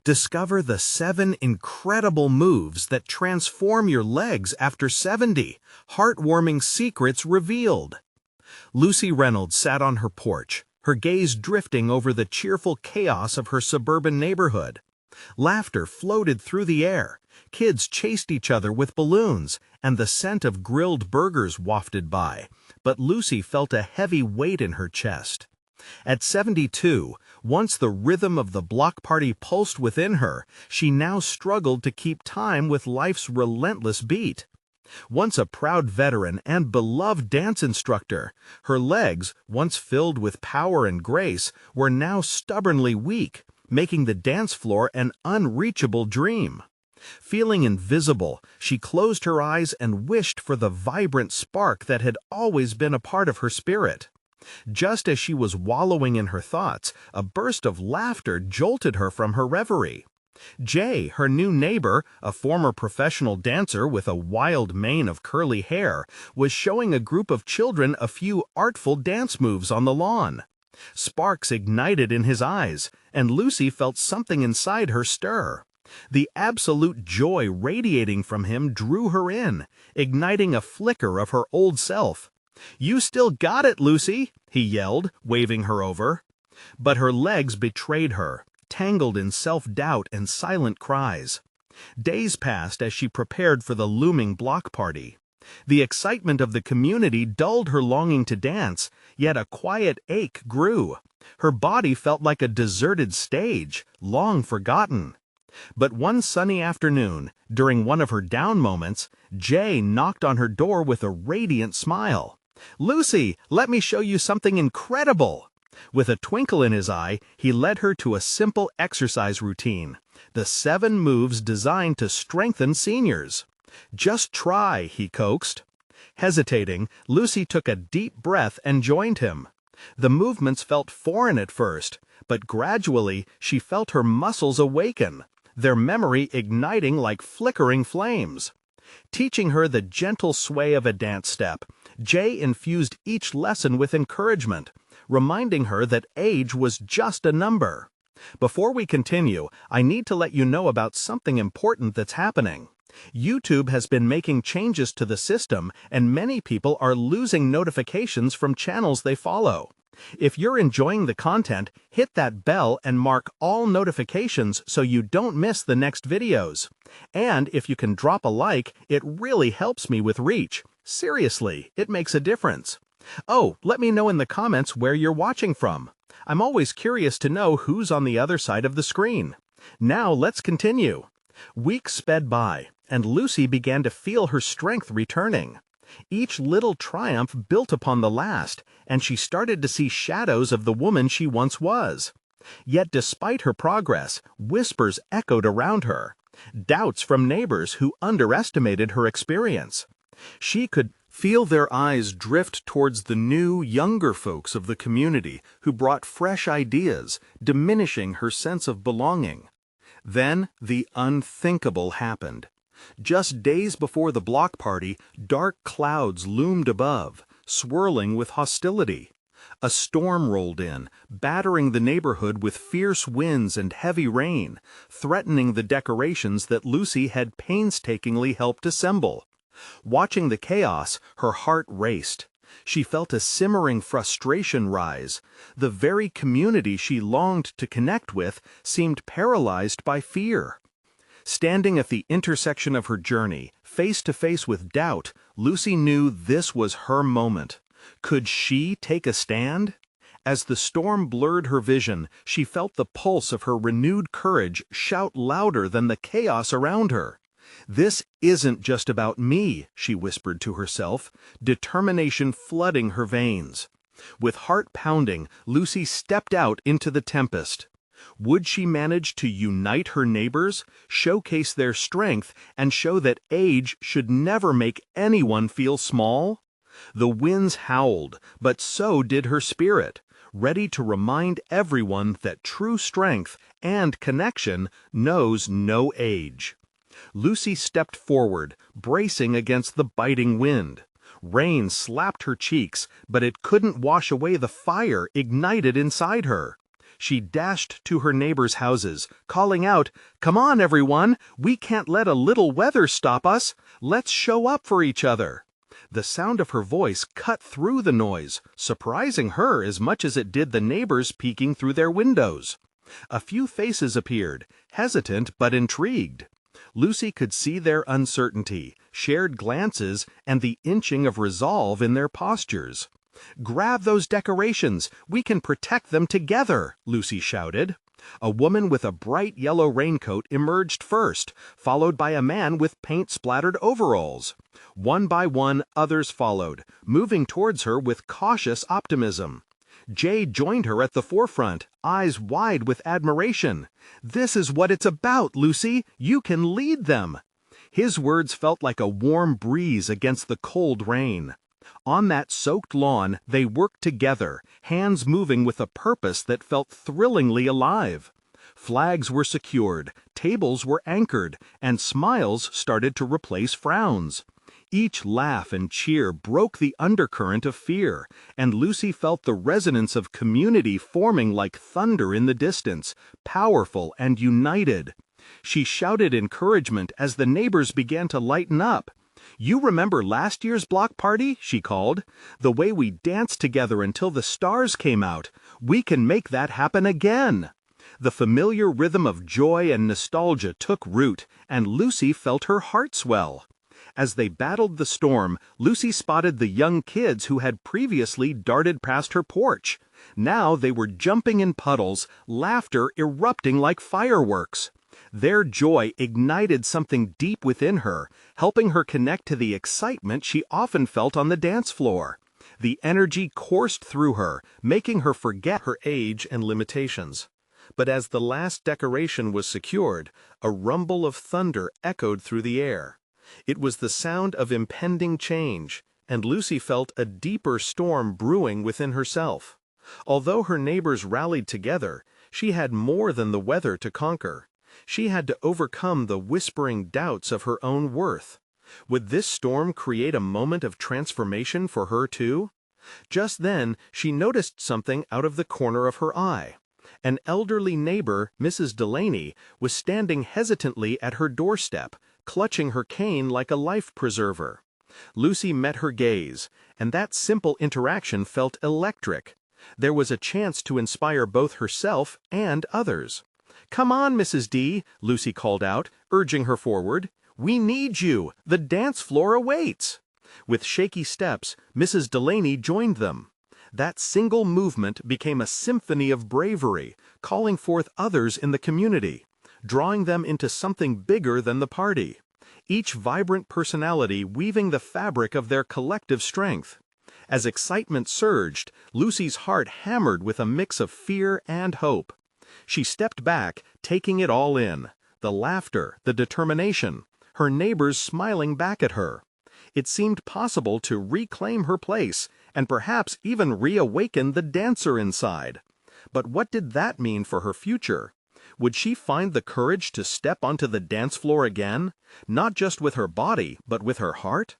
Discover the 7 incredible moves that transform your legs after 70. Heartwarming secrets revealed. Lucy Reynolds sat on her porch, her gaze drifting over the cheerful chaos of her suburban neighborhood. Laughter floated through the air, kids chased each other with balloons, and the scent of grilled burgers wafted by, but Lucy felt a heavy weight in her chest. At 72, once the rhythm of the block party pulsed within her, she now struggled to keep time with life's relentless beat. Once a proud veteran and beloved dance instructor, her legs, once filled with power and grace, were now stubbornly weak, making the dance floor an unreachable dream. Feeling invisible, she closed her eyes and wished for the vibrant spark that had always been a part of her spirit. Just as she was wallowing in her thoughts, a burst of laughter jolted her from her reverie. Jay, her new neighbor, a former professional dancer with a wild mane of curly hair, was showing a group of children a few artful dance moves on the lawn. Sparks ignited in his eyes, and Lucy felt something inside her stir. The absolute joy radiating from him drew her in, igniting a flicker of her old self. "You still got it, Lucy," he yelled, waving her over. But her legs betrayed her, tangled in self-doubt and silent cries. Days passed as she prepared for the looming block party. The excitement of the community dulled her longing to dance, yet a quiet ache grew. Her body felt like a deserted stage, long forgotten. But one sunny afternoon, during one of her down moments, Jay knocked on her door with a radiant smile. "Lucy, let me show you something incredible." With a twinkle in his eye, he led her to a simple exercise routine, the 7 moves designed to strengthen seniors. "Just try," he coaxed. Hesitating, Lucy took a deep breath and joined him. The movements felt foreign at first, but gradually she felt her muscles awaken, their memory igniting like flickering flames. Teaching her the gentle sway of a dance step, Jay infused each lesson with encouragement, reminding her that age was just a number. Before we continue, I need to let you know about something important that's happening. YouTube has been making changes to the system, and many people are losing notifications from channels they follow. If you're enjoying the content, hit that bell and mark all notifications so you don't miss the next videos. And if you can drop a like, it really helps me with reach. Seriously, it makes a difference. Oh, let me know in the comments where you're watching from. I'm always curious to know who's on the other side of the screen. Now let's continue. Weeks sped by, and Lucy began to feel her strength returning. Each little triumph built upon the last, and she started to see shadows of the woman she once was. Yet despite her progress, whispers echoed around her, doubts from neighbors who underestimated her experience. She could feel their eyes drift towards the new, younger folks of the community who brought fresh ideas, diminishing her sense of belonging. Then the unthinkable happened. Just days before the block party, dark clouds loomed above, swirling with hostility. A storm rolled in, battering the neighborhood with fierce winds and heavy rain, threatening the decorations that Lucy had painstakingly helped assemble. Watching the chaos, her heart raced. She felt a simmering frustration rise. The very community she longed to connect with seemed paralyzed by fear. Standing at the intersection of her journey, face to face with doubt, Lucy knew this was her moment. Could she take a stand? As the storm blurred her vision, she felt the pulse of her renewed courage shout louder than the chaos around her. "This isn't just about me," she whispered to herself, determination flooding her veins. With heart pounding, Lucy stepped out into the tempest. Would she manage to unite her neighbors, showcase their strength, and show that age should never make anyone feel small? The winds howled, but so did her spirit, ready to remind everyone that true strength and connection knows no age. Lucy stepped forward, bracing against the biting wind. Rain slapped her cheeks, but it couldn't wash away the fire ignited inside her. She dashed to her neighbors' houses, calling out, "Come on, everyone! We can't let a little weather stop us! Let's show up for each other!" The sound of her voice cut through the noise, surprising her as much as it did the neighbors peeking through their windows. A few faces appeared, hesitant but intrigued. Lucy could see their uncertainty, shared glances, and the inching of resolve in their postures. "Grab those decorations! We can protect them together!" Lucy shouted. A woman with a bright yellow raincoat emerged first, followed by a man with paint-splattered overalls. One by one, others followed, moving towards her with cautious optimism. Jay joined her at the forefront, eyes wide with admiration. "This is what it's about, Lucy! You can lead them!" His words felt like a warm breeze against the cold rain. On that soaked lawn, they worked together, hands moving with a purpose that felt thrillingly alive. Flags were secured, tables were anchored, and smiles started to replace frowns. Each laugh and cheer broke the undercurrent of fear, and Lucy felt the resonance of community forming like thunder in the distance, powerful and united. She shouted encouragement as the neighbors began to lighten up. "You remember last year's block party?" she called. "The way we danced together until the stars came out. We can make that happen again." The familiar rhythm of joy and nostalgia took root, and Lucy felt her heart swell. As they battled the storm, Lucy spotted the young kids who had previously darted past her porch. Now they were jumping in puddles, laughter erupting like fireworks. Their joy ignited something deep within her, helping her connect to the excitement she often felt on the dance floor. The energy coursed through her, making her forget her age and limitations. But as the last decoration was secured, a rumble of thunder echoed through the air. It was the sound of impending change, and Lucy felt a deeper storm brewing within herself. Although her neighbors rallied together, she had more than the weather to conquer. She had to overcome the whispering doubts of her own worth. Would this storm create a moment of transformation for her too? Just then, she noticed something out of the corner of her eye. An elderly neighbor, Mrs. Delaney, was standing hesitantly at her doorstep, clutching her cane like a life preserver. Lucy met her gaze, and that simple interaction felt electric. There was a chance to inspire both herself and others. "Come on, Mrs. D," Lucy called out, urging her forward. "We need you. The dance floor awaits." With shaky steps, Mrs. Delaney joined them. That single movement became a symphony of bravery, calling forth others in the community, drawing them into something bigger than the party, each vibrant personality weaving the fabric of their collective strength. As excitement surged, Lucy's heart hammered with a mix of fear and hope. She stepped back, taking it all in, the laughter, the determination, her neighbors smiling back at her. It seemed possible to reclaim her place and perhaps even reawaken the dancer inside. But what did that mean for her future? Would she find the courage to step onto the dance floor again, not just with her body, but with her heart?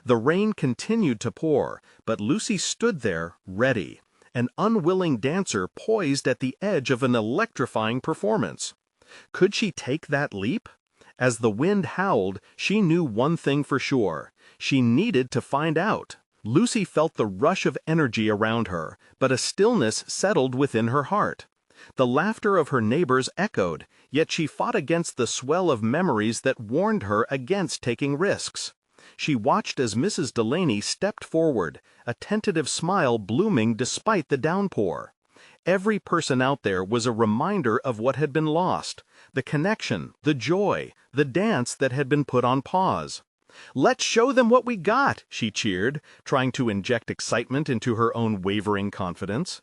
The rain continued to pour, but Lucy stood there, ready, an unwilling dancer poised at the edge of an electrifying performance. Could she take that leap? As the wind howled, she knew one thing for sure. She needed to find out. Lucy felt the rush of energy around her, but a stillness settled within her heart. The laughter of her neighbors echoed, yet she fought against the swell of memories that warned her against taking risks. She watched as Mrs. Delaney stepped forward, a tentative smile blooming despite the downpour. Every person out there was a reminder of what had been lost, the connection, the joy, the dance that had been put on pause. "Let's show them what we got," she cheered, trying to inject excitement into her own wavering confidence.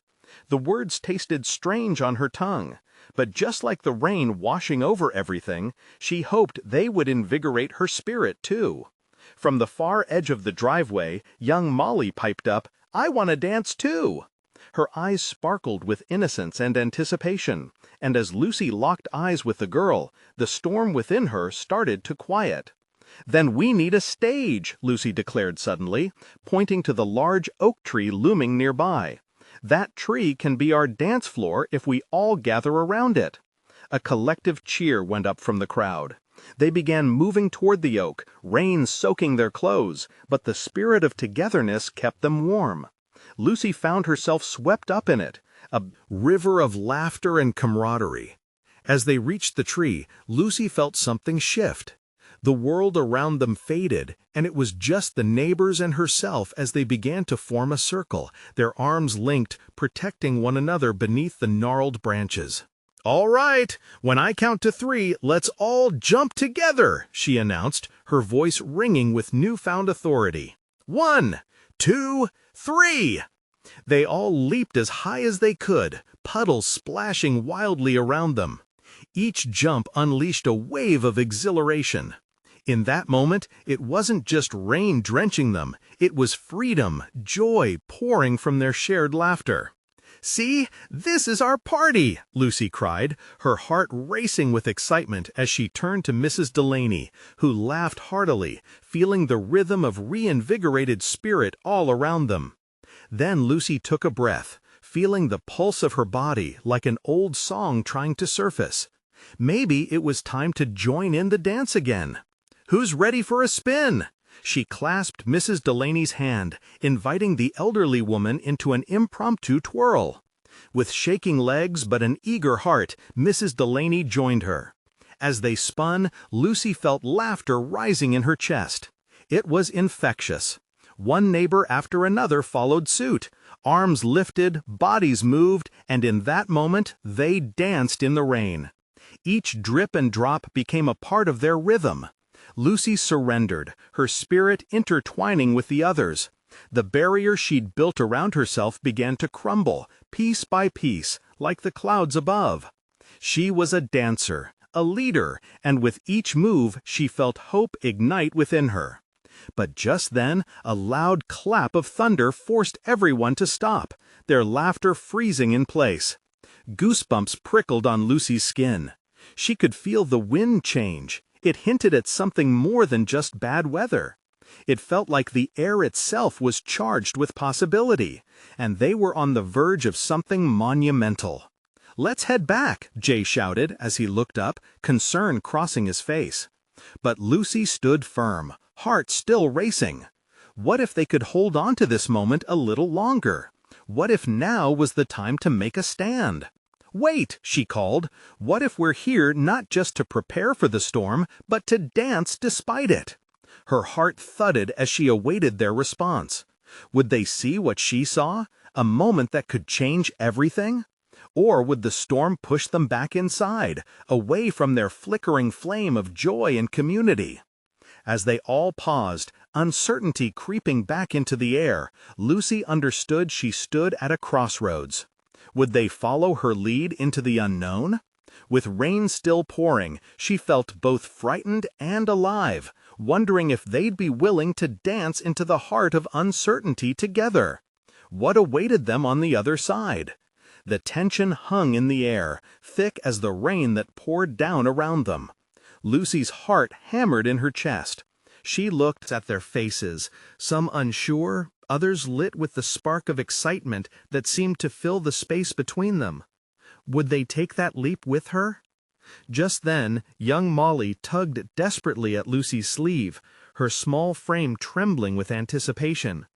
The words tasted strange on her tongue, but just like the rain washing over everything, she hoped they would invigorate her spirit too. From the far edge of the driveway, young Molly piped up, "I want to dance too." Her eyes sparkled with innocence and anticipation, and as Lucy locked eyes with the girl, the storm within her started to quiet. "Then we need a stage," Lucy declared suddenly, pointing to the large oak tree looming nearby. That tree can be our dance floor if we all gather around it." A collective cheer went up from the crowd. They began moving toward the oak, rain soaking their clothes, but the spirit of togetherness kept them warm. Lucy found herself swept up in it, a river of laughter and camaraderie. As they reached the tree, Lucy felt something shift. The world around them faded, and it was just the neighbors and herself as they began to form a circle, their arms linked, protecting one another beneath the gnarled branches. "All right, when I count to 3, let's all jump together," she announced, her voice ringing with newfound authority. 1, 2, 3! They all leaped as high as they could, puddles splashing wildly around them. Each jump unleashed a wave of exhilaration. In that moment, it wasn't just rain drenching them, it was freedom, joy pouring from their shared laughter. "See, this is our party!" Lucy cried, her heart racing with excitement as she turned to Mrs. Delaney, who laughed heartily, feeling the rhythm of reinvigorated spirit all around them. Then Lucy took a breath, feeling the pulse of her body like an old song trying to surface. Maybe it was time to join in the dance again. "Who's ready for a spin?" She clasped Mrs. Delaney's hand, inviting the elderly woman into an impromptu twirl. With shaking legs but an eager heart, Mrs. Delaney joined her. As they spun, Lucy felt laughter rising in her chest. It was infectious. One neighbor after another followed suit. Arms lifted, bodies moved, and in that moment, they danced in the rain. Each drip and drop became a part of their rhythm. Lucy surrendered, her spirit intertwining with the others. The barrier she'd built around herself began to crumble, piece by piece, like the clouds above. She was a dancer, a leader, and with each move she felt hope ignite within her. But just then, a loud clap of thunder forced everyone to stop, their laughter freezing in place. Goosebumps prickled on Lucy's skin. She could feel the wind change. It hinted at something more than just bad weather. It felt like the air itself was charged with possibility, and they were on the verge of something monumental. "Let's head back," Jay shouted as he looked up, concern crossing his face. But Lucy stood firm, heart still racing. What if they could hold on to this moment a little longer? What if now was the time to make a stand? "Wait," she called. "What if we're here not just to prepare for the storm, but to dance despite it?" Her heart thudded as she awaited their response. Would they see what she saw? A moment that could change everything? Or would the storm push them back inside, away from their flickering flame of joy and community? As they all paused, uncertainty creeping back into the air, Lucy understood she stood at a crossroads. Would they follow her lead into the unknown? With rain still pouring, she felt both frightened and alive, wondering if they'd be willing to dance into the heart of uncertainty together. What awaited them on the other side? The tension hung in the air, thick as the rain that poured down around them. Lucy's heart hammered in her chest. She looked at their faces, some unsure, others lit with the spark of excitement that seemed to fill the space between them. Would they take that leap with her? Just then, young Molly tugged desperately at Lucy's sleeve, her small frame trembling with anticipation.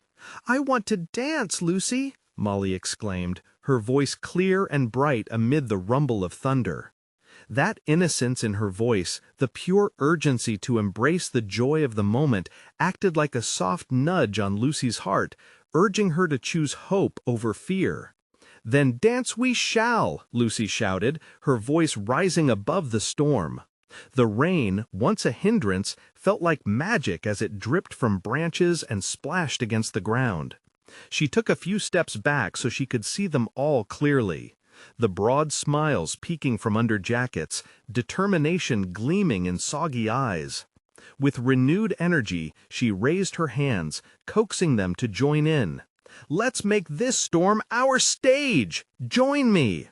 "I want to dance, Lucy," Molly exclaimed, her voice clear and bright amid the rumble of thunder. That innocence in her voice, the pure urgency to embrace the joy of the moment, acted like a soft nudge on Lucy's heart, urging her to choose hope over fear. "Then dance we shall," Lucy shouted, her voice rising above the storm. The rain, once a hindrance, felt like magic as it dripped from branches and splashed against the ground. She took a few steps back so she could see them all clearly. The broad smiles peeking from under jackets, determination gleaming in soggy eyes. With renewed energy, she raised her hands, coaxing them to join in. "Let's make this storm our stage! Join me!"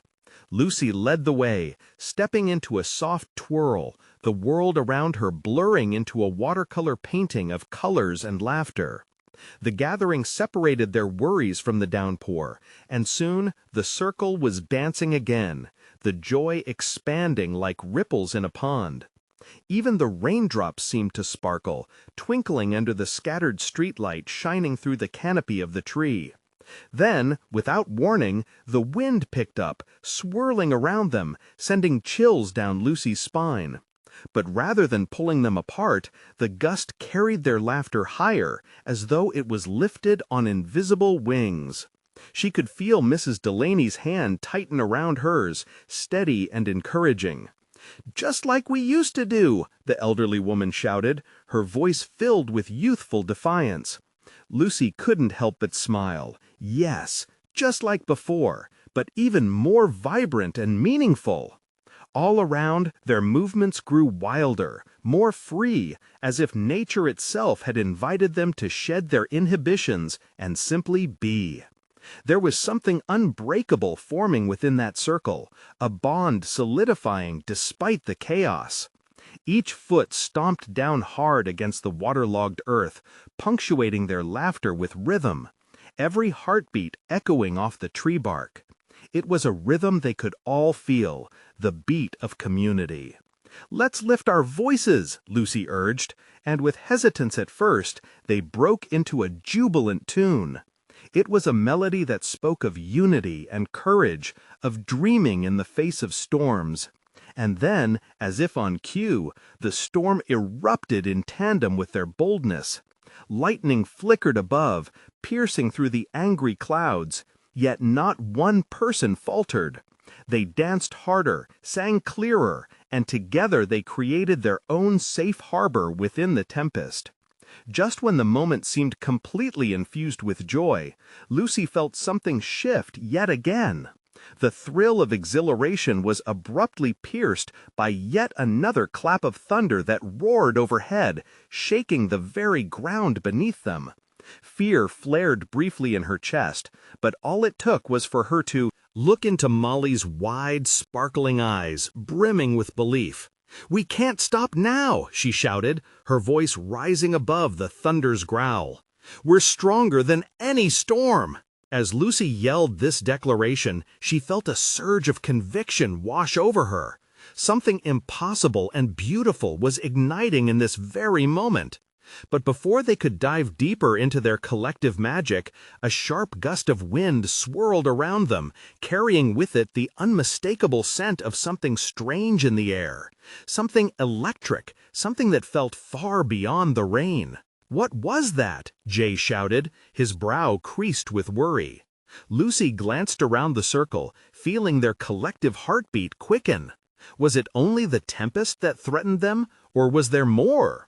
Lucy led the way, stepping into a soft twirl, the world around her blurring into a watercolor painting of colors and laughter. The gathering separated their worries from the downpour, and soon the circle was dancing again, the joy expanding like ripples in a pond. Even the raindrops seemed to sparkle, twinkling under the scattered streetlight shining through the canopy of the tree. Then, without warning, the wind picked up, swirling around them, sending chills down Lucy's spine. But rather than pulling them apart, the gust carried their laughter higher, as though it was lifted on invisible wings. She could feel Mrs. Delaney's hand tighten around hers, steady and encouraging. "Just like we used to do," the elderly woman shouted, her voice filled with youthful defiance. Lucy couldn't help but smile. Yes, just like before, but even more vibrant and meaningful. All around, their movements grew wilder, more free, as if nature itself had invited them to shed their inhibitions and simply be. There was something unbreakable forming within that circle, a bond solidifying despite the chaos. Each foot stomped down hard against the waterlogged earth, punctuating their laughter with rhythm, every heartbeat echoing off the tree bark. It was a rhythm they could all feel, the beat of community. "Let's lift our voices," Lucy urged, and with hesitance at first, they broke into a jubilant tune. It was a melody that spoke of unity and courage, of dreaming in the face of storms. And then, as if on cue, the storm erupted in tandem with their boldness. Lightning flickered above, piercing through the angry clouds, yet not one person faltered. They danced harder, sang clearer, and together they created their own safe harbor within the tempest. Just when the moment seemed completely infused with joy, Lucy felt something shift yet again. The thrill of exhilaration was abruptly pierced by yet another clap of thunder that roared overhead, shaking the very ground beneath them. Fear flared briefly in her chest, but all it took was for her to look into Molly's wide, sparkling eyes, brimming with belief. "We can't stop now," she shouted, her voice rising above the thunder's growl. "We're stronger than any storm." As Lucy yelled this declaration, she felt a surge of conviction wash over her. Something impossible and beautiful was igniting in this very moment. But before they could dive deeper into their collective magic, a sharp gust of wind swirled around them, carrying with it the unmistakable scent of something strange in the air. Something electric, something that felt far beyond the rain. "What was that?" Jay shouted, his brow creased with worry. Lucy glanced around the circle, feeling their collective heartbeat quicken. Was it only the tempest that threatened them, or was there more?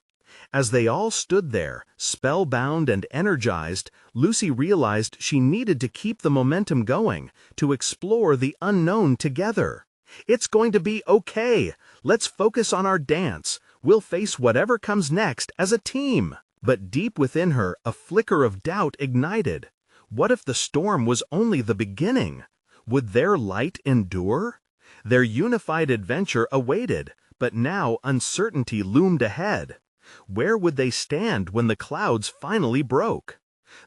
As they all stood there, spellbound and energized, Lucy realized she needed to keep the momentum going, to explore the unknown together. "It's going to be okay. Let's focus on our dance. We'll face whatever comes next as a team." But deep within her, a flicker of doubt ignited. What if the storm was only the beginning? Would their light endure? Their unified adventure awaited, but now uncertainty loomed ahead. Where would they stand when the clouds finally broke?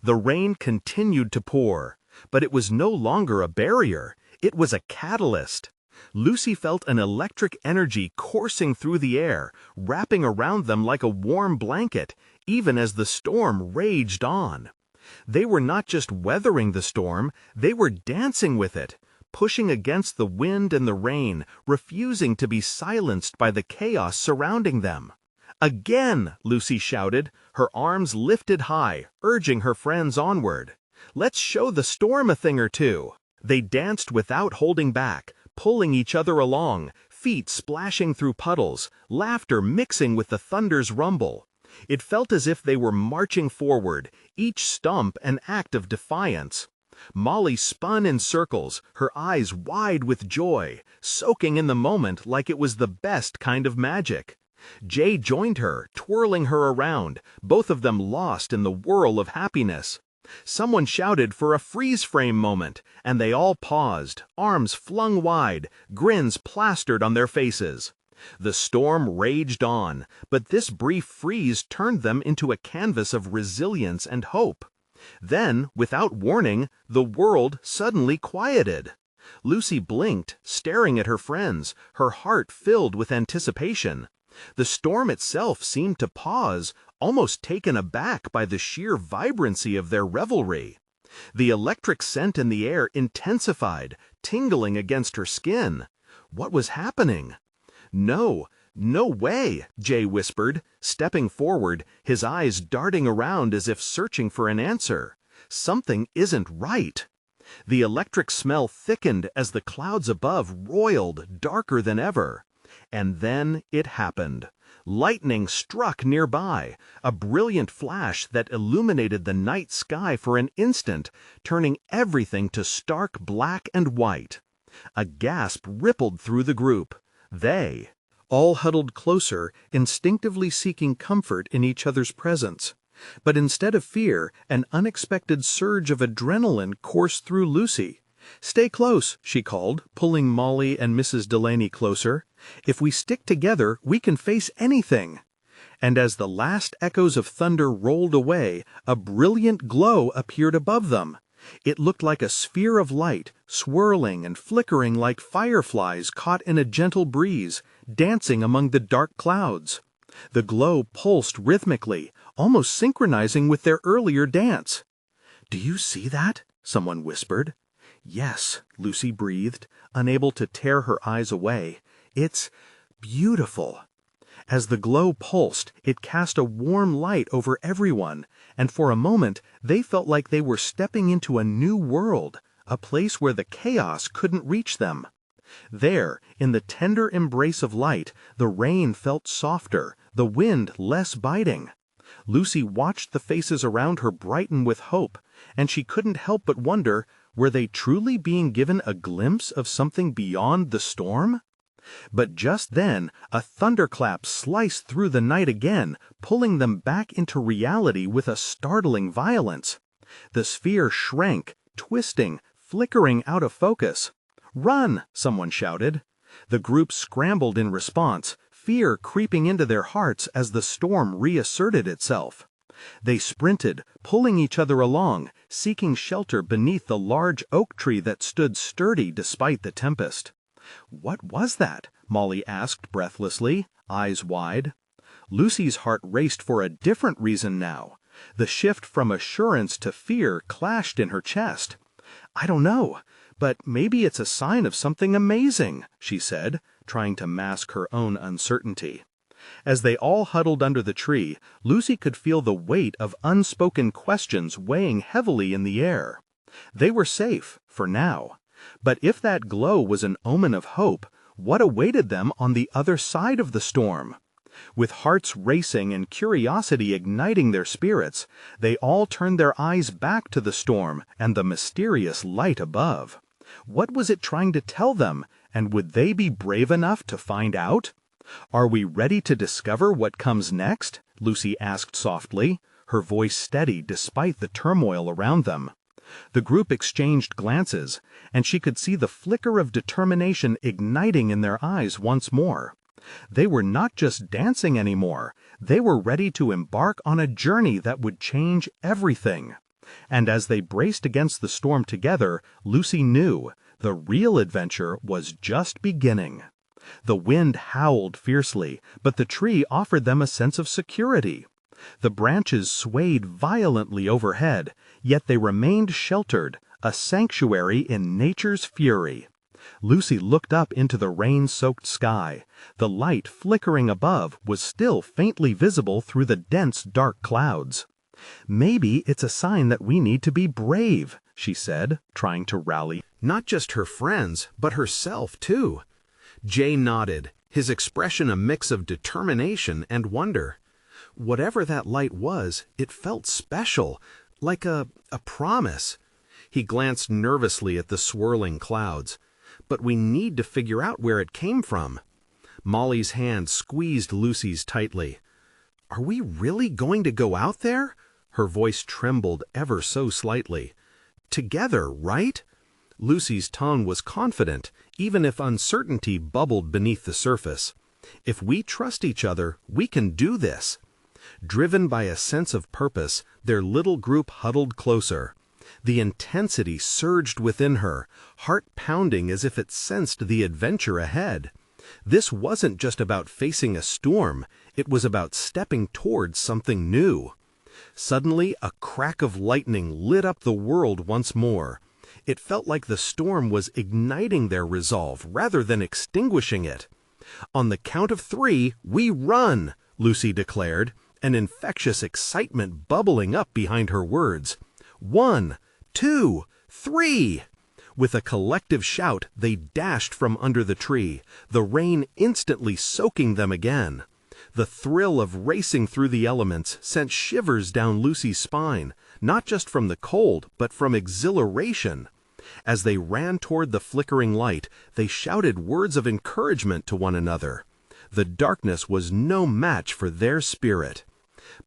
The rain continued to pour, but it was no longer a barrier, it was a catalyst. Lucy felt an electric energy coursing through the air, wrapping around them like a warm blanket, even as the storm raged on. They were not just weathering the storm, they were dancing with it, pushing against the wind and the rain, refusing to be silenced by the chaos surrounding them. "Again!" Lucy shouted, her arms lifted high, urging her friends onward. "Let's show the storm a thing or two." They danced without holding back, pulling each other along, feet splashing through puddles, laughter mixing with the thunder's rumble. It felt as if they were marching forward, each stump an act of defiance. Molly spun in circles, her eyes wide with joy, soaking in the moment like it was the best kind of magic. Jay joined her, twirling her around, both of them lost in the whirl of happiness. Someone shouted for a freeze-frame moment, and they all paused, arms flung wide, grins plastered on their faces. The storm raged on, but this brief freeze turned them into a canvas of resilience and hope. Then, without warning, the world suddenly quieted. Lucy blinked, staring at her friends, her heart filled with anticipation. The storm itself seemed to pause, almost taken aback by the sheer vibrancy of their revelry. The electric scent in the air intensified, tingling against her skin. What was happening? No, no way, Jay whispered, stepping forward, his eyes darting around as if searching for an answer. Something isn't right. The electric smell thickened as the clouds above roiled, darker than ever. And then it happened. Lightning struck nearby, a brilliant flash that illuminated the night sky for an instant, turning everything to stark black and white. A gasp rippled through the group. They all huddled closer, instinctively seeking comfort in each other's presence. But instead of fear, an unexpected surge of adrenaline coursed through Lucy. "Stay close," she called, pulling Molly and Mrs. Delaney closer. "If we stick together, we can face anything." And as the last echoes of thunder rolled away, a brilliant glow appeared above them. It looked like a sphere of light, swirling and flickering like fireflies caught in a gentle breeze, dancing among the dark clouds. The glow pulsed rhythmically, almost synchronizing with their earlier dance. "Do you see that?" someone whispered. "Yes," Lucy breathed, unable to tear her eyes away. "It's beautiful." As the glow pulsed, it cast a warm light over everyone, and for a moment they felt like they were stepping into a new world, a place where the chaos couldn't reach them. There, in the tender embrace of light, the rain felt softer, the wind less biting. Lucy watched the faces around her brighten with hope, and she couldn't help but wonder, were they truly being given a glimpse of something beyond the storm? But just then, a thunderclap sliced through the night again, pulling them back into reality with a startling violence. The sphere shrank, twisting, flickering out of focus. "Run!" someone shouted. The group scrambled in response, fear creeping into their hearts as the storm reasserted itself. They sprinted, pulling each other along, seeking shelter beneath the large oak tree that stood sturdy despite the tempest. "What was that?" Molly asked breathlessly, eyes wide. Lucy's heart raced for a different reason now. The shift from assurance to fear clashed in her chest. "I don't know, but maybe it's a sign of something amazing," she said, trying to mask her own uncertainty. As they all huddled under the tree, Lucy could feel the weight of unspoken questions weighing heavily in the air. They were safe, for now. But if that glow was an omen of hope, what awaited them on the other side of the storm? With hearts racing and curiosity igniting their spirits, they all turned their eyes back to the storm and the mysterious light above. What was it trying to tell them, and would they be brave enough to find out? "Are we ready to discover what comes next?" Lucy asked softly, her voice steady despite the turmoil around them. The group exchanged glances, and she could see the flicker of determination igniting in their eyes once more. They were not just dancing anymore, they were ready to embark on a journey that would change everything. And as they braced against the storm together, Lucy knew the real adventure was just beginning. The wind howled fiercely, but the tree offered them a sense of security. The branches swayed violently overhead, yet they remained sheltered, a sanctuary in nature's fury. Lucy looked up into the rain-soaked sky. The light flickering above was still faintly visible through the dense dark clouds. "Maybe it's a sign that we need to be brave," she said, trying to rally not just her friends, but herself too. Jay nodded, his expression a mix of determination and wonder. Whatever that light was, it felt special, like a promise. He glanced nervously at the swirling clouds. "But we need to figure out where it came from." Molly's hand squeezed Lucy's tightly. "Are we really going to go out there?" Her voice trembled ever so slightly. "Together, right?" Lucy's tone was confident, even if uncertainty bubbled beneath the surface. If we trust each other, we can do this. Driven by a sense of purpose, their little group huddled closer. The intensity surged within her, heart pounding as if it sensed the adventure ahead. This wasn't just about facing a storm, it was about stepping towards something new. Suddenly, a crack of lightning lit up the world once more. It felt like the storm was igniting their resolve rather than extinguishing it. On the count of 3, we run, Lucy declared, an infectious excitement bubbling up behind her words. 1, 2, 3! With a collective shout, they dashed from under the tree, the rain instantly soaking them again. The thrill of racing through the elements sent shivers down Lucy's spine, not just from the cold, but from exhilaration. As they ran toward the flickering light, they shouted words of encouragement to one another. The darkness was no match for their spirit.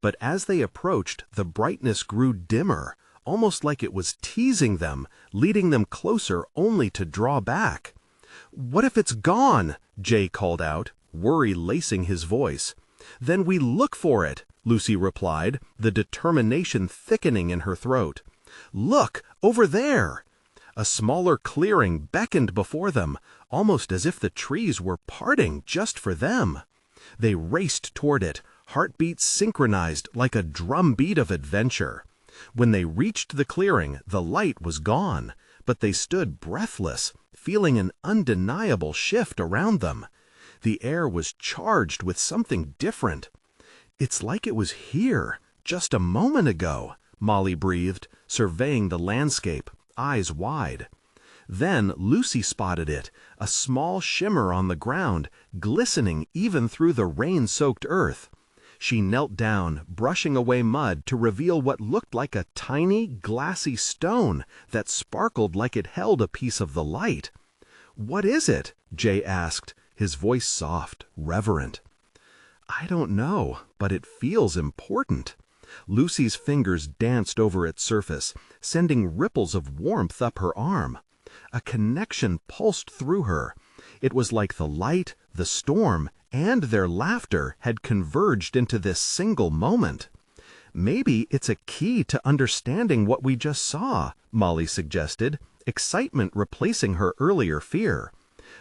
But as they approached, the brightness grew dimmer, almost like it was teasing them, leading them closer only to draw back. "What if it's gone?" Jay called out, worry lacing his voice. "Then we look for it," Lucy replied, the determination thickening in her throat. "Look, over there!" A smaller clearing beckoned before them, almost as if the trees were parting just for them. They raced toward it, heartbeats synchronized like a drumbeat of adventure. When they reached the clearing, the light was gone, but they stood breathless, feeling an undeniable shift around them. The air was charged with something different. "It's like it was here, just a moment ago," Molly breathed, surveying the landscape, eyes wide. Then Lucy spotted it, a small shimmer on the ground, glistening even through the rain-soaked earth. She knelt down, brushing away mud to reveal what looked like a tiny, glassy stone that sparkled like it held a piece of the light. "What is it?" Jay asked, his voice soft, reverent. "I don't know, but it feels important." Lucy's fingers danced over its surface, sending ripples of warmth up her arm. A connection pulsed through her. It was like the light, the storm, and their laughter had converged into this single moment. "Maybe it's a key to understanding what we just saw," Molly suggested, excitement replacing her earlier fear.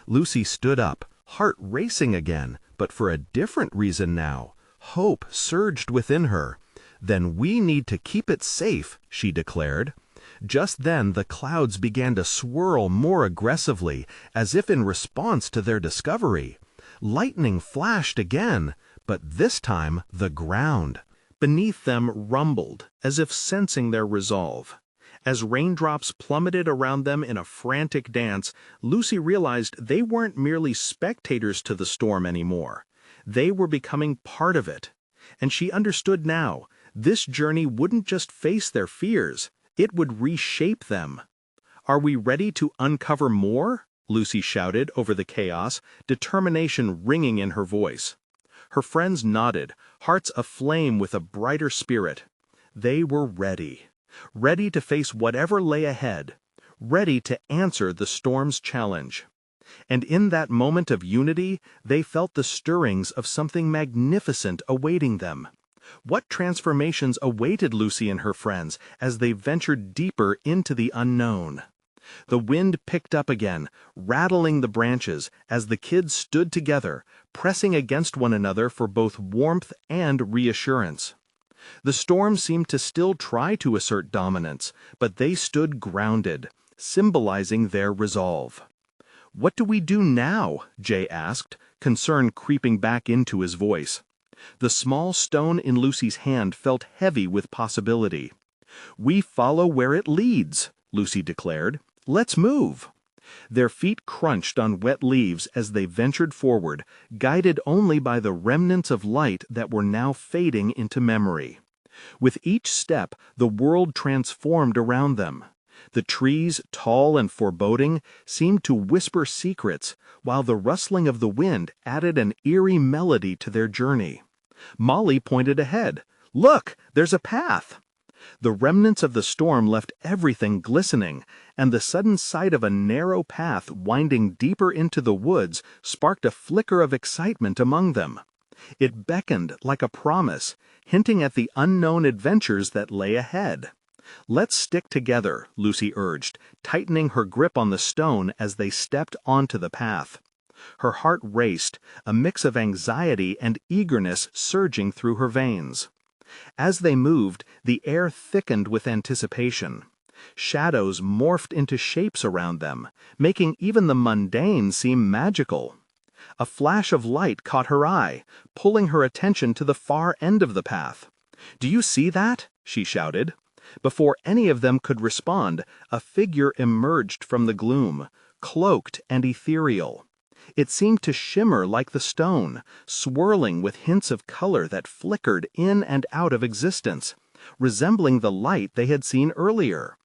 Lucy stood up, heart racing again, but for a different reason now. Hope surged within her. "Then we need to keep it safe," she declared. Just then the clouds began to swirl more aggressively, as if in response to their discovery. Lightning flashed again, but this time the ground beneath them rumbled, as if sensing their resolve. As raindrops plummeted around them in a frantic dance, Lucy realized they weren't merely spectators to the storm anymore. They were becoming part of it. And she understood now, this journey wouldn't just face their fears, it would reshape them. "Are we ready to uncover more?" Lucy shouted over the chaos, determination ringing in her voice. Her friends nodded, hearts aflame with a brighter spirit. They were ready. Ready to face whatever lay ahead. Ready to answer the storm's challenge. And in that moment of unity, they felt the stirrings of something magnificent awaiting them. What transformations awaited Lucy and her friends as they ventured deeper into the unknown? The wind picked up again, rattling the branches as the kids stood together, pressing against one another for both warmth and reassurance. The storm seemed to still try to assert dominance, but they stood grounded, symbolizing their resolve. "What do we do now?" Jay asked, concern creeping back into his voice. The small stone in Lucy's hand felt heavy with possibility. "We follow where it leads," Lucy declared. "Let's move." Their feet crunched on wet leaves as they ventured forward, guided only by the remnants of light that were now fading into memory. With each step, the world transformed around them. The trees, tall and foreboding, seemed to whisper secrets, while the rustling of the wind added an eerie melody to their journey. Molly pointed ahead. "Look, there's a path." The remnants of the storm left everything glistening, and the sudden sight of a narrow path winding deeper into the woods sparked a flicker of excitement among them. It beckoned like a promise, hinting at the unknown adventures that lay ahead. "Let's stick together," Lucy urged, tightening her grip on the stone as they stepped onto the path. Her heart raced, a mix of anxiety and eagerness surging through her veins. As they moved, the air thickened with anticipation. Shadows morphed into shapes around them, making even the mundane seem magical. A flash of light caught her eye, pulling her attention to the far end of the path. "Do you see that?" she shouted. Before any of them could respond, a figure emerged from the gloom, cloaked and ethereal. It seemed to shimmer like the stone, swirling with hints of color that flickered in and out of existence, resembling the light they had seen earlier.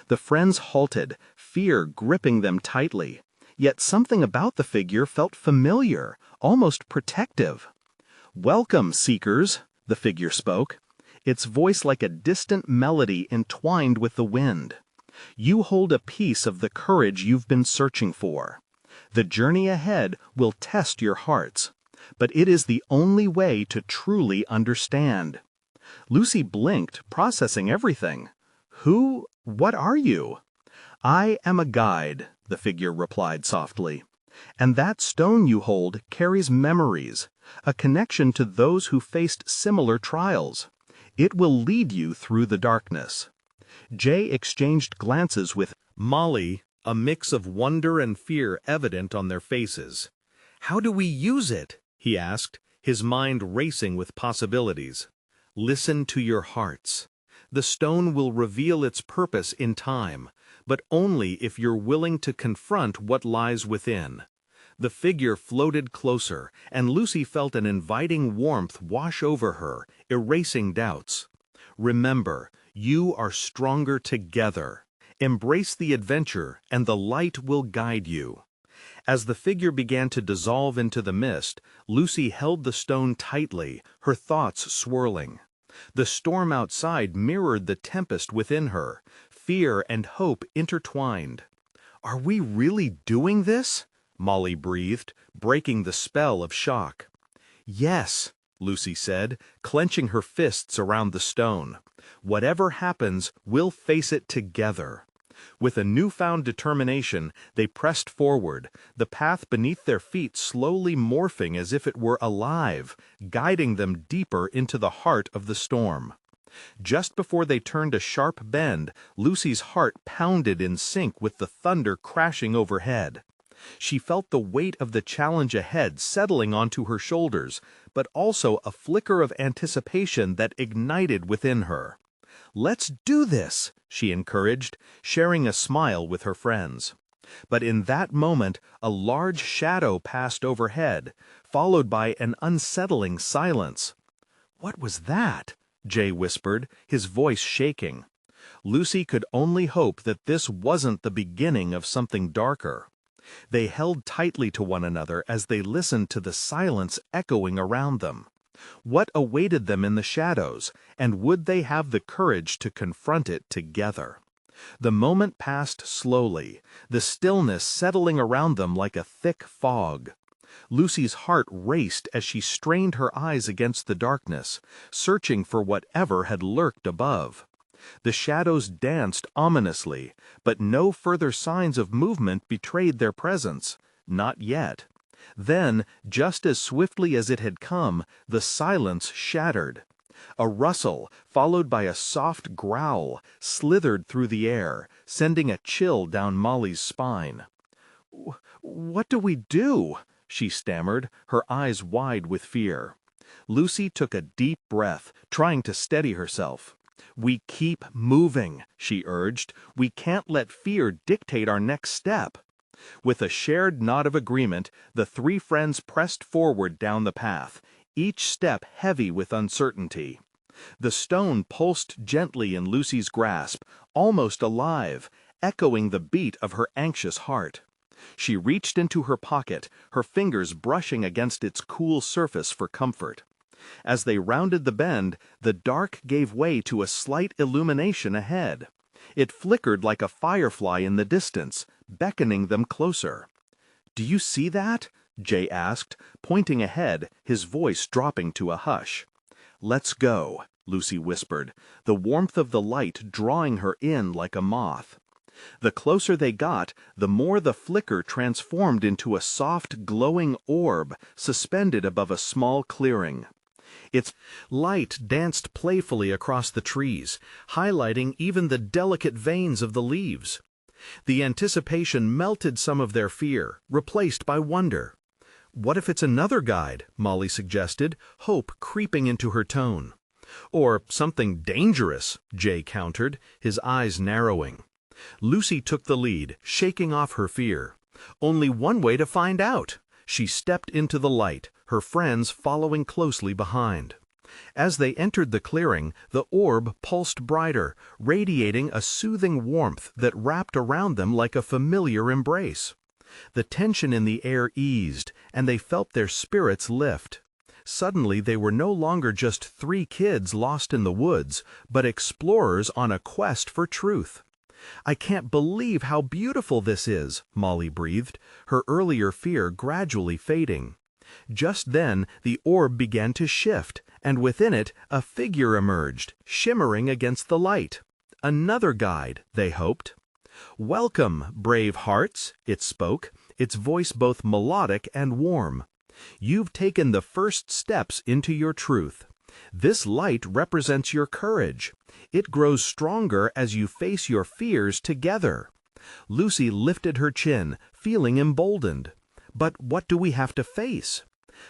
The friends halted, fear gripping them tightly. Yet something about the figure felt familiar, almost protective. "Welcome, seekers," the figure spoke, its voice like a distant melody entwined with the wind. "You hold a piece of the courage you've been searching for. The journey ahead will test your hearts, but it is the only way to truly understand." Lucy blinked, processing everything. What are you?" "I am a guide," the figure replied softly. "And that stone you hold carries memories, a connection to those who faced similar trials. It will lead you through the darkness." Jay exchanged glances with Molly, a mix of wonder and fear evident on their faces. "How do we use it?" he asked, his mind racing with possibilities. "Listen to your hearts. The stone will reveal its purpose in time, but only if you're willing to confront what lies within." The figure floated closer, and Lucy felt an inviting warmth wash over her, erasing doubts. "Remember, you are stronger together. Embrace the adventure, and the light will guide you." As the figure began to dissolve into the mist, Lucy held the stone tightly, her thoughts swirling. The storm outside mirrored the tempest within her, fear and hope intertwined. "Are we really doing this?" Molly breathed, breaking the spell of shock. "Yes," Lucy said, clenching her fists around the stone. "Whatever happens, we'll face it together." With a newfound determination, they pressed forward, the path beneath their feet slowly morphing as if it were alive, guiding them deeper into the heart of the storm. Just before they turned a sharp bend, Lucy's heart pounded in sync with the thunder crashing overhead. She felt the weight of the challenge ahead settling onto her shoulders, but also a flicker of anticipation that ignited within her. "Let's do this," she encouraged, sharing a smile with her friends. But in that moment, a large shadow passed overhead, followed by an unsettling silence. "What was that?" Jay whispered, his voice shaking. Lucy could only hope that this wasn't the beginning of something darker. They held tightly to one another as they listened to the silence echoing around them. What awaited them in the shadows, and would they have the courage to confront it together? The moment passed slowly, the stillness settling around them like a thick fog. Lucy's heart raced as she strained her eyes against the darkness, searching for whatever had lurked above. The shadows danced ominously, but no further signs of movement betrayed their presence. Not yet. Then, just as swiftly as it had come, the silence shattered. A rustle, followed by a soft growl, slithered through the air, sending a chill down Molly's spine. "What do we do?" she stammered, her eyes wide with fear. Lucy took a deep breath, trying to steady herself. "We keep moving," she urged. "We can't let fear dictate our next step." With a shared nod of agreement, the three friends pressed forward down the path, each step heavy with uncertainty. The stone pulsed gently in Lucy's grasp, almost alive, echoing the beat of her anxious heart. She reached into her pocket, her fingers brushing against its cool surface for comfort. As they rounded the bend, the dark gave way to a slight illumination ahead. It flickered like a firefly in the distance, beckoning them closer. "Do you see that?" Jay asked, pointing ahead, his voice dropping to a hush. "Let's go," Lucy whispered, the warmth of the light drawing her in like a moth. The closer they got, the more the flicker transformed into a soft, glowing orb suspended above a small clearing. Its light danced playfully across the trees, highlighting even the delicate veins of the leaves. The anticipation melted some of their fear, replaced by wonder. "What if it's another guide?" Molly suggested, hope creeping into her tone. "Or something dangerous," Jay countered, his eyes narrowing. Lucy took the lead, shaking off her fear. Only one way to find out. She stepped into the light, her friends following closely behind. As they entered the clearing, the orb pulsed brighter, radiating a soothing warmth that wrapped around them like a familiar embrace. The tension in the air eased, and they felt their spirits lift. Suddenly they were no longer just three kids lost in the woods, but explorers on a quest for truth. "I can't believe how beautiful this is," Molly breathed, her earlier fear gradually fading. Just then, the orb began to shift, and within it, a figure emerged, shimmering against the light. Another guide, they hoped. "Welcome, brave hearts," it spoke, its voice both melodic and warm. "You've taken the first steps into your truth. This light represents your courage. It grows stronger as you face your fears together." Lucy lifted her chin, feeling emboldened. "But what do we have to face?"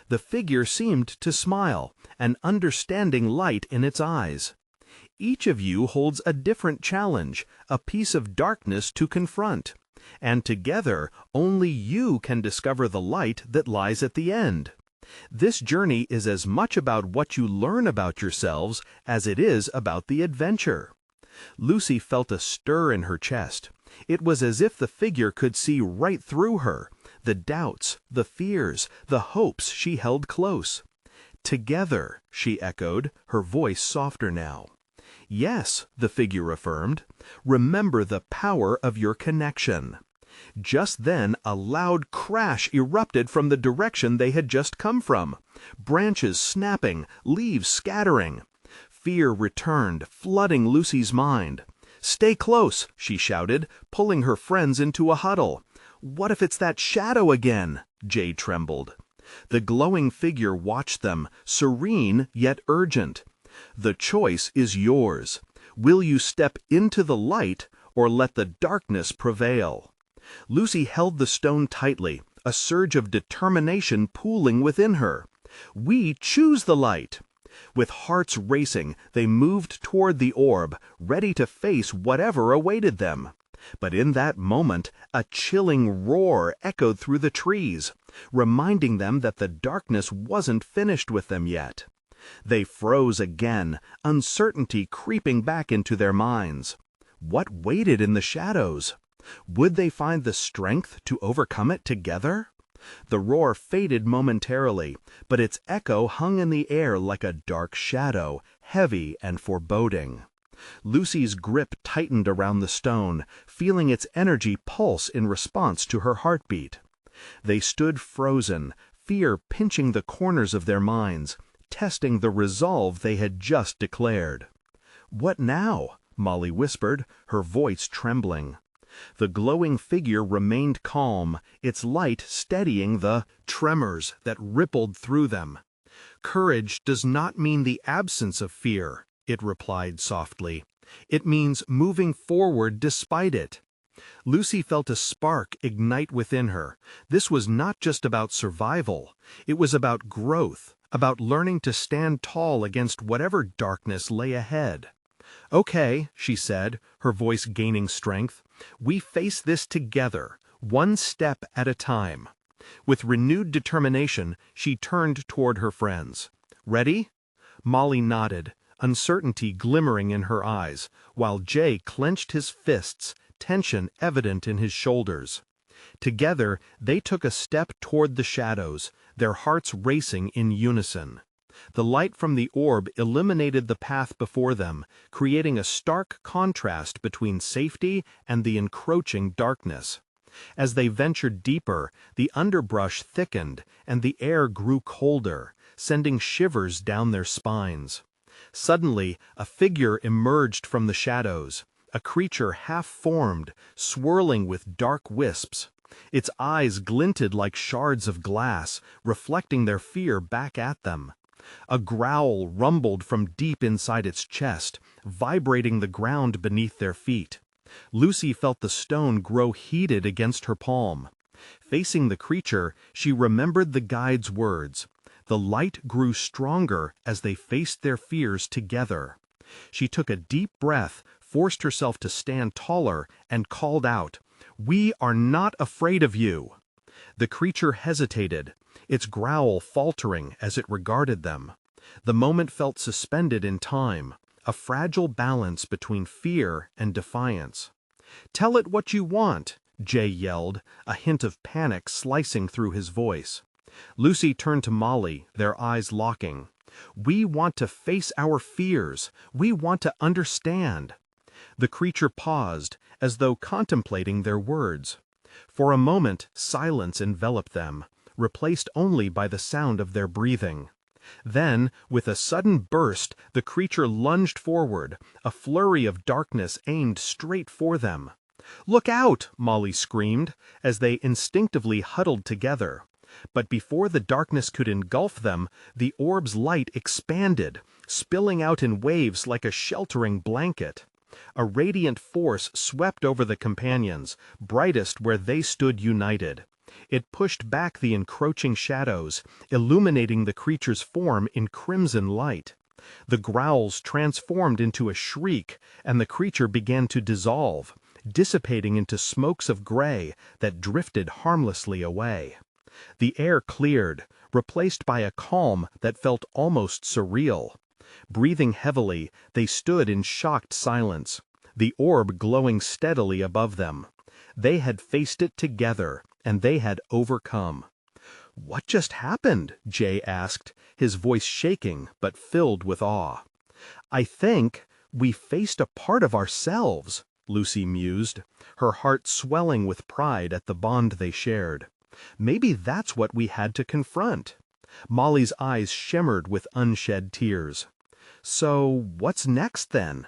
The figure seemed to smile, an understanding light in its eyes. "Each of you holds a different challenge, a piece of darkness to confront. And together, only you can discover the light that lies at the end. This journey is as much about what you learn about yourselves as it is about the adventure." Lucy felt a stir in her chest. It was as if the figure could see right through her, the doubts, the fears, the hopes she held close. "Together," she echoed, her voice softer now. "Yes," the figure affirmed. "Remember the power of your connection." Just then, a loud crash erupted from the direction they had just come from. Branches snapping, leaves scattering. Fear returned, flooding Lucy's mind. "Stay close," she shouted, pulling her friends into a huddle. "What if it's that shadow again?" Jay trembled. The glowing figure watched them, serene yet urgent. "The choice is yours. Will you step into the light or let the darkness prevail?" Lucy held the stone tightly, a surge of determination pooling within her. "We choose the light." With hearts racing, they moved toward the orb, ready to face whatever awaited them. But in that moment, a chilling roar echoed through the trees, reminding them that the darkness wasn't finished with them yet. They froze again, uncertainty creeping back into their minds. What waited in the shadows? Would they find the strength to overcome it together? The roar faded momentarily, but its echo hung in the air like a dark shadow, heavy and foreboding. Lucy's grip tightened around the stone, feeling its energy pulse in response to her heartbeat. They stood frozen, fear pinching the corners of their minds, testing the resolve they had just declared. "What now?" Molly whispered, her voice trembling. The glowing figure remained calm, its light steadying the tremors that rippled through them. "Courage does not mean the absence of fear," it replied softly. "It means moving forward despite it." Lucy felt a spark ignite within her. This was not just about survival. It was about growth, about learning to stand tall against whatever darkness lay ahead. "Okay," she said, her voice gaining strength. "We face this together, one step at a time." With renewed determination, she turned toward her friends. "Ready?" Molly nodded, uncertainty glimmering in her eyes, while Jay clenched his fists, tension evident in his shoulders. Together, they took a step toward the shadows, their hearts racing in unison. The light from the orb illuminated the path before them, creating a stark contrast between safety and the encroaching darkness. As they ventured deeper, the underbrush thickened and the air grew colder, sending shivers down their spines. Suddenly, a figure emerged from the shadows, a creature half-formed, swirling with dark wisps. Its eyes glinted like shards of glass, reflecting their fear back at them. A growl rumbled from deep inside its chest, vibrating the ground beneath their feet. Lucy felt the stone grow heated against her palm. Facing the creature, she remembered the guide's words. The light grew stronger as they faced their fears together. She took a deep breath, forced herself to stand taller, and called out, "We are not afraid of you." The creature hesitated, its growl faltering as it regarded them. The moment felt suspended in time, a fragile balance between fear and defiance. "Tell it what you want," Jay yelled, a hint of panic slicing through his voice. Lucy turned to Molly, their eyes locking. "We want to face our fears. We want to understand." The creature paused, as though contemplating their words. For a moment, silence enveloped them, replaced only by the sound of their breathing. Then, with a sudden burst, the creature lunged forward, a flurry of darkness aimed straight for them. "Look out!" Molly screamed, as they instinctively huddled together. But before the darkness could engulf them, the orb's light expanded, spilling out in waves like a sheltering blanket. A radiant force swept over the companions, brightest where they stood united. It pushed back the encroaching shadows, illuminating the creature's form in crimson light. The growls transformed into a shriek, and the creature began to dissolve, dissipating into smokes of gray that drifted harmlessly away. The air cleared, replaced by a calm that felt almost surreal. Breathing heavily, they stood in shocked silence, the orb glowing steadily above them. They had faced it together, and they had overcome. "What just happened?" Jay asked, his voice shaking but filled with awe. "I think we faced a part of ourselves," Lucy mused, her heart swelling with pride at the bond they shared. "Maybe that's what we had to confront." Molly's eyes shimmered with unshed tears. "So, what's next then?"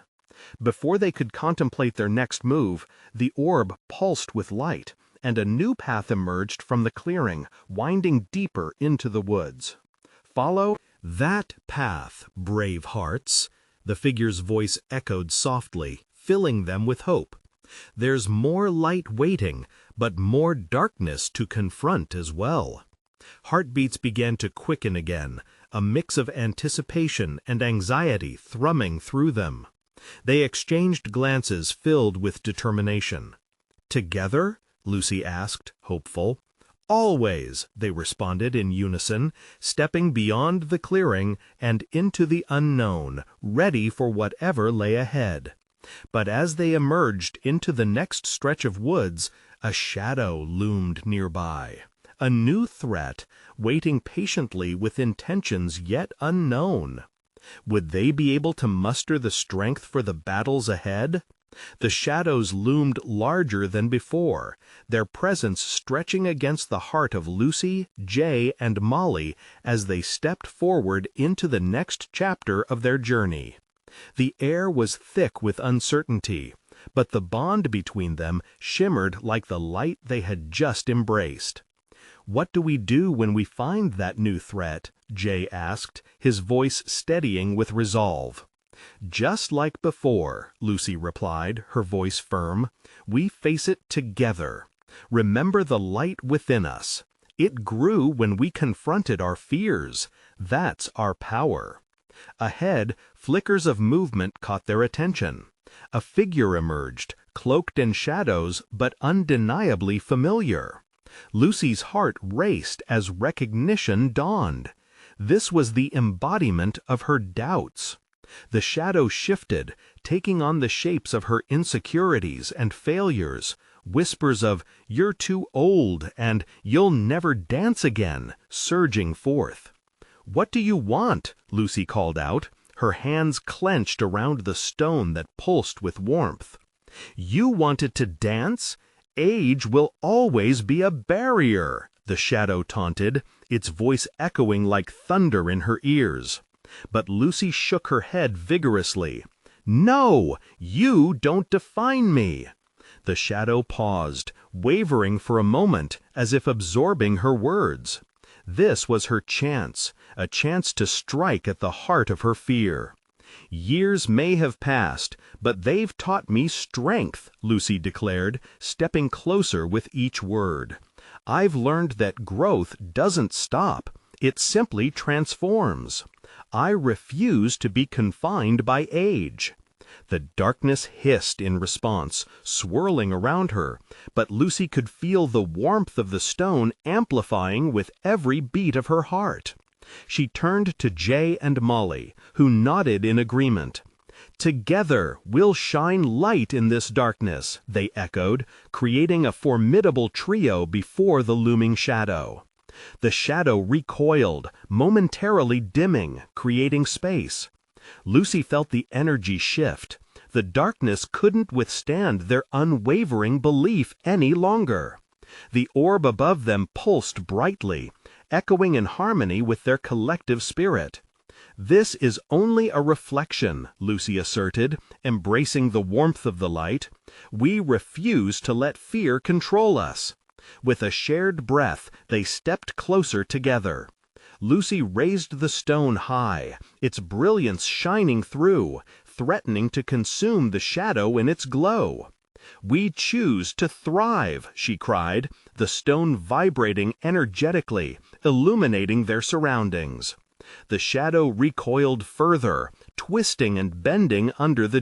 Before they could contemplate their next move, the orb pulsed with light, and a new path emerged from the clearing, winding deeper into the woods. "Follow that path, brave hearts," the figure's voice echoed softly, filling them with hope. "There's more light waiting, but more darkness to confront as well." Heartbeats began to quicken again, a mix of anticipation and anxiety thrumming through them. They exchanged glances filled with determination. "Together?" Lucy asked, hopeful. "Always," they responded in unison, stepping beyond the clearing and into the unknown, ready for whatever lay ahead. But as they emerged into the next stretch of woods, a shadow loomed nearby. A new threat, waiting patiently with intentions yet unknown. Would they be able to muster the strength for the battles ahead? The shadows loomed larger than before, their presence stretching against the heart of Lucy, Jay, and Molly as they stepped forward into the next chapter of their journey. The air was thick with uncertainty, but the bond between them shimmered like the light they had just embraced. "What do we do when we find that new threat?" Jay asked, his voice steadying with resolve. "Just like before," Lucy replied, her voice firm. "We face it together. Remember the light within us. It grew when we confronted our fears. That's our power." Ahead, flickers of movement caught their attention. A figure emerged, cloaked in shadows but undeniably familiar. Lucy's heart raced as recognition dawned. This was the embodiment of her doubts. The shadow shifted, taking on the shapes of her insecurities and failures, whispers of "you're too old" and "you'll never dance again" surging forth. "What do you want?" Lucy called out, her hands clenched around the stone that pulsed with warmth. "You wanted to dance? Age will always be a barrier," the shadow taunted, its voice echoing like thunder in her ears. But Lucy shook her head vigorously. "No, you don't define me." The shadow paused, wavering for a moment, as if absorbing her words. This was her chance, a chance to strike at the heart of her fear. "Years may have passed, but they've taught me strength," Lucy declared, stepping closer with each word. "I've learned that growth doesn't stop, it simply transforms. I refuse to be confined by age." The darkness hissed in response, swirling around her, but Lucy could feel the warmth of the stone amplifying with every beat of her heart. She turned to Jay and Molly, who nodded in agreement. "Together we'll shine light in this darkness," they echoed, creating a formidable trio before the looming shadow. The shadow recoiled, momentarily dimming, creating space. Lucy felt the energy shift. The darkness couldn't withstand their unwavering belief any longer. The orb above them pulsed brightly, echoing in harmony with their collective spirit. "This is only a reflection," Lucy asserted, embracing the warmth of the light. "We refuse to let fear control us." With a shared breath, they stepped closer together. Lucy raised the stone high, its brilliance shining through, threatening to consume the shadow in its glow. "We choose to thrive," she cried, the stone vibrating energetically, illuminating their surroundings. The shadow recoiled further, twisting and bending under the